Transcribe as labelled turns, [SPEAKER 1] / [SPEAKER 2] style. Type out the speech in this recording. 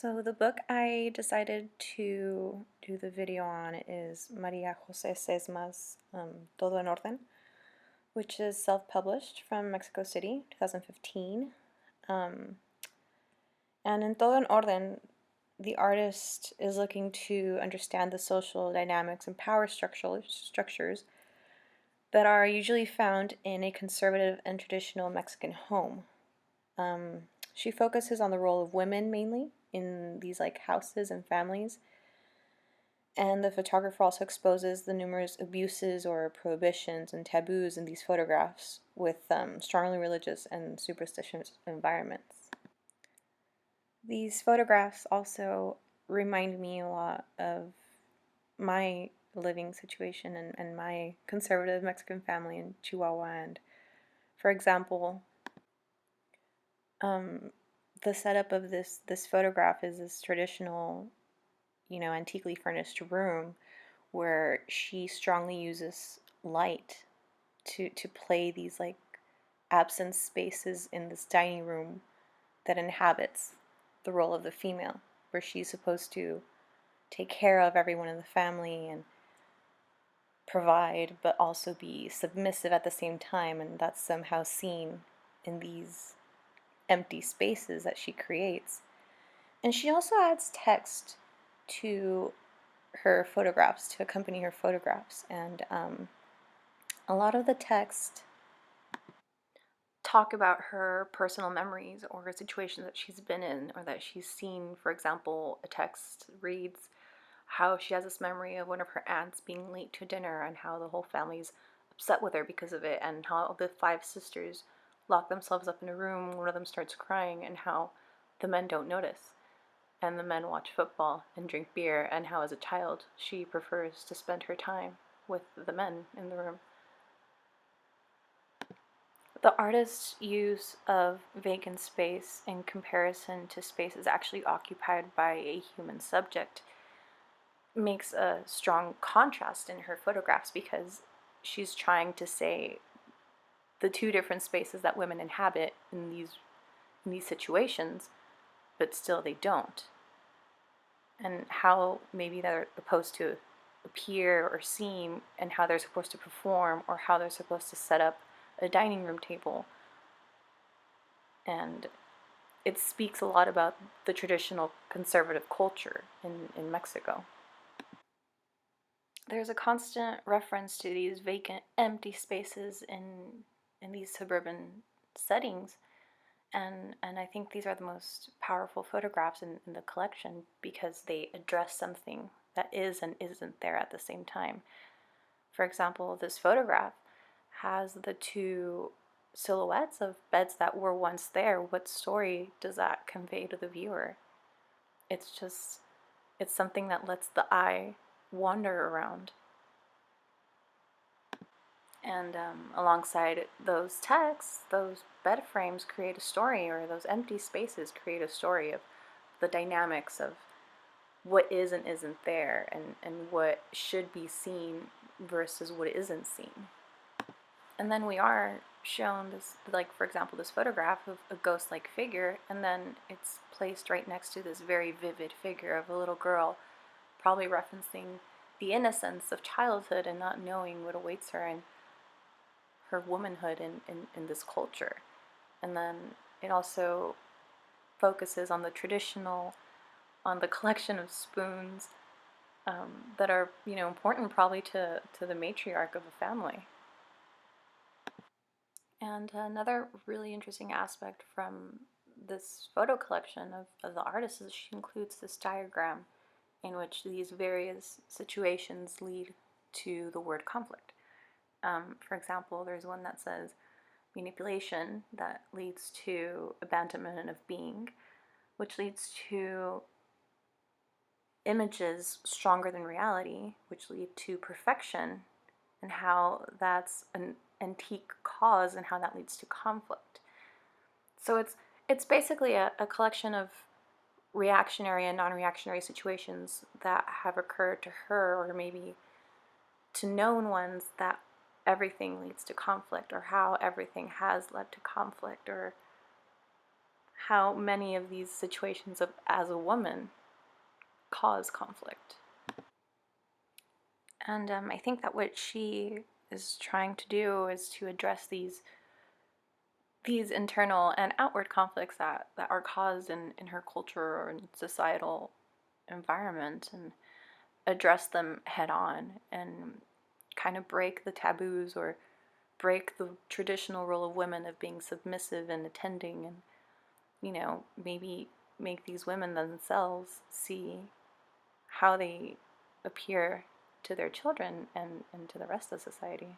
[SPEAKER 1] So the book I decided to do the video on is Maria Jose Sesma's Todo, orden, which is self-published from Mexico City, 2015. Um, and in Todo, orden, the artist is looking to understand the social dynamics and power structures that are usually found in a conservative and traditional Mexican home. Um, she focuses on the role of women mainly in these like houses and families. And the photographer also exposes the numerous abuses or prohibitions and taboos in these photographs with strongly religious and superstitious environments. These photographs also remind me a lot of my living situation and my conservative Mexican family in Chihuahua. And for example, um, the setup of this photograph is this traditional, antiquely furnished room where she strongly uses light to play these like absent spaces in this dining room that inhabits the role of the female, where she's supposed to take care of everyone in the family and provide, but also be submissive at the same time, and that's somehow seen in these empty spaces that she creates. And she also adds text to her photographs to accompany her photographs, and a lot of the text talk about her personal memories or situations that she's been in or that she's seen. For example, a text reads how she has this memory of one of her aunts being late to dinner and how the whole family's upset with her because of it, and how the five sisters lock themselves up in a room, one of them starts crying, and how the men don't notice. And the men watch football and drink beer, and how as a child she prefers to spend her time with the men in the room. The artist's use of vacant space in comparison to spaces actually occupied by a human subject makes a strong contrast in her photographs, because she's trying to say the two different spaces that women inhabit in these situations, but still they don't. And how maybe they're supposed to appear or seem, and how they're supposed to perform, or how they're supposed to set up a dining room table. And it speaks a lot about the traditional conservative culture in Mexico. There's a constant reference to these vacant, empty spaces in these suburban settings, and I think these are the most powerful photographs in the collection, because they address something that is and isn't there at the same time. For example, this photograph has the two silhouettes of beds that were once there. What story does that convey to the viewer? It's something that lets the eye wander around. And alongside those texts, those bed frames create a story, or those empty spaces create a story of the dynamics of what is and isn't there, and what should be seen versus what isn't seen. And then we are shown this, like for example, this photograph of a ghost-like figure, and then it's placed right next to this very vivid figure of a little girl, probably referencing the innocence of childhood and not knowing what awaits her and her womanhood in this culture. And then it also focuses on the traditional, on the collection of spoons that are, important probably to the matriarch of a family. And another really interesting aspect from this photo collection of the artist is she includes this diagram in which these various situations lead to the word conflict. For example, there's one that says manipulation, that leads to abandonment of being, which leads to images stronger than reality, which lead to perfection, and how that's an antique cause and how that leads to conflict. So it's basically a collection of reactionary and non-reactionary situations that have occurred to her, or maybe to known ones, that everything leads to conflict, or how everything has led to conflict, or how many of these situations of as a woman cause conflict. And I think that what she is trying to do is to address these internal and outward conflicts that are caused in her culture or in societal environment, and address them head on and kind of break the taboos or break the traditional role of women of being submissive and attending, and maybe make these women themselves see how they appear to their children and to the rest of society.